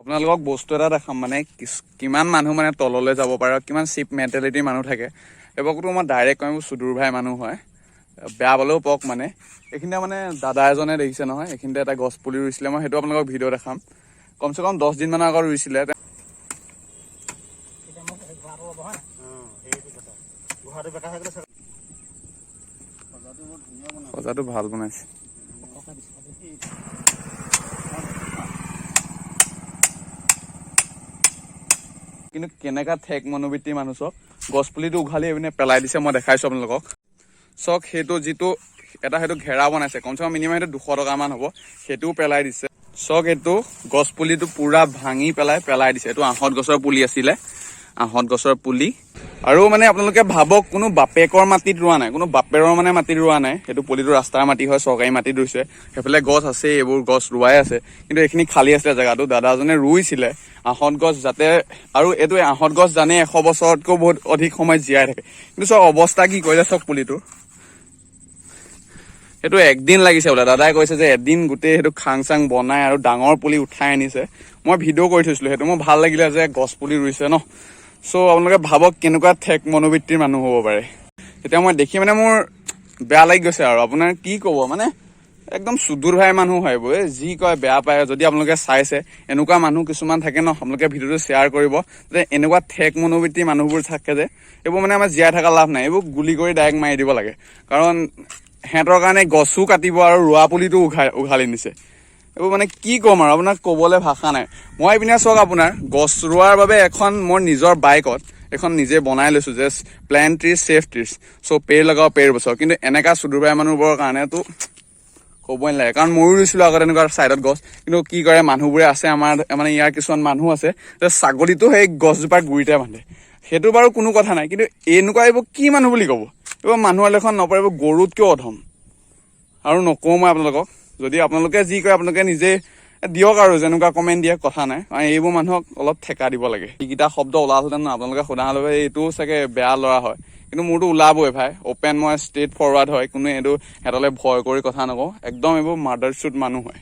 আপোনালোকক বস্তু এটা দেখাম মানে কিমান মানুহ মানে তললৈ যাব পাৰে কিমান চিপ মেণ্টেলিটিৰ মানুহ থাকে এইবোৰতো মই ডাইৰেক্ট কম সুদূৰ ভাই মানুহ হয় বেয়া পালেও পক মানে এইখিনিতে মানে দাদা এজনে দেখিছে নহয় এইখিনিতে এটা গছ পুলি ৰুইছিলে মই সেইটো আপোনালোকক ভিডিঅ' দেখাম কমচে কম 10 দিন মানৰ আগত ৰুইছিলে সজাটো ভাল বনাইছে কিন্তু কেনেকা ঠেক মনোবৃত্তিৰ মানুহ চক গছ পুলিটো উঘালি এইপিনে পেলাই দিছে মই দেখাইছো আপোনালোকক চক সেইটো যিটো এটা সেইটো ঘেৰা বনাইছে কমচে কম মিনিমাম সেইটো 200 টকামান হ'ব সেইটোও পেলাই দিছে চক এইটো গছ পুলিটো পুৰা ভাঙি পেলাই দিছে এইটো আহঁত গছৰ পুলি আছিলে আহঁত গছৰ পুলি আৰু মানে আপোনালোকে ভাবক কোনো বাপেকৰ মাটিত ৰোৱা নাই কোনো বাপেৰৰ মানে মাটিত ৰোৱা নাই সেইটো পুলিটো ৰাস্তাৰ মাটি হয় চৰকাৰী মাটিত ৰুইছে সেইফালে গছ আছে এইবোৰ গছ ৰুৱাই আছে কিন্তু এইখিনি খালী আছিলে জেগাটো দাদাজনে ৰুইছিলে আহঁত গছ যাতে আৰু এইটো আহঁত গছ জানে 100 বছৰতকৈ বহুত অধিক সময় জীয়াই থাকে কিন্তু চব অৱস্থা কি কৰিলে চব পুলিটো সেইটো একদিন লাগিছে বোলে দাদাই কৈছে যে এদিন গোটেই সেইটো খাং চাং বনাই আৰু ডাঙৰ পুলি উঠাই আনিছে মই ভিডিঅ' কৰি থৈছিলো সেইটো মোৰ ভাল লাগিলে যে গছ পুলি ৰুইছে ন সো আপোনালোকে ভাবক কেনেকুৱা ঠেক মনোবৃত্তিৰ মানুহ হ'ব পাৰে তেতিয়া মই দেখি মানে মোৰ বেয়া লাগি গৈছে আৰু আপোনাৰ কি ক'ব মানে একদম সুদূৰ ভাই মানুহ হয় বৈ যি কয় বেয়া পায় যদি আপোনালোকে চাইছে এনেকুৱা মানুহ কিছুমান থাকে ন আপোনালোকে ভিডিঅ'টো শ্বেয়াৰ কৰিব যে এনেকুৱা ঠেক মনোবৃত্তিৰ মানুহবোৰ থাকে যে এইবোৰ মানে আমাৰ জীয়াই থকা লাভ নাই এইবোৰ গুলি কৰি ডাইৰেক্ট মাৰি দিব লাগে কাৰণ হেঁতৰ কাৰণে গছো কাটিব আৰু ৰোৱা পুলিটো উঘালি নিছে এইবোৰ মানে কি ক'ম আৰু আপোনাক ক'বলৈ ভাষা নাই মই এইপিনে চাওক আপোনাৰ গছ ৰোৱাৰ বাবে এখন মোৰ নিজৰ বাইকত এখন নিজে বনাই লৈছো যে প্লেন ট্ৰিজ ছেফ ট্ৰিজ চ' পেৰ লগাও পেৰ বছৰ কিন্তু এনেকা সুদূৰ ভাই মানুহবোৰৰ কাৰণেতো ক'বই নালাগে কাৰণ ময়ো ৰুইছিলো আগত এনেকুৱা চাইডত গছ কিন্তু কি কৰে মানুহবোৰে আছে আমাৰ মানে ইয়াৰ কিছুমান মানুহ আছে যে ছাগলীটো সেই গছজোপাৰ গুৰিতে বান্ধে সেইটো বাৰু কোনো কথা নাই কিন্তু এনেকুৱা এইবোৰ কি মানুহ বুলি ক'ব এইবোৰ মানুহৰ লেখন নপৰিব গৰুতকৈ অধম আৰু নকওঁ মই আপোনালোকক যদি আপোনালোকে যি কয় আপোনালোকে নিজে দিয়ক আৰু যেনেকুৱা কমেণ্ট দিয়ে কথা নাই এইবোৰ মানুহক অলপ ঠেকা দিব লাগে এইকেইটা শব্দ ওলালহেঁতেন ন আপোনালোকে সোধা হ'লে এইটো চাগে বেয়া ল'ৰা হয় কিন্তু মোৰতো ওলাবই ভাই অপেন মই ষ্ট্ৰেইট ফৰৱাৰ্ড হয় কোনো এইটো সিহঁতলৈ ভয় কৰি কথা নকওঁ একদম এইবোৰ মাৰ্ডাৰ শ্বুট মানুহ হয়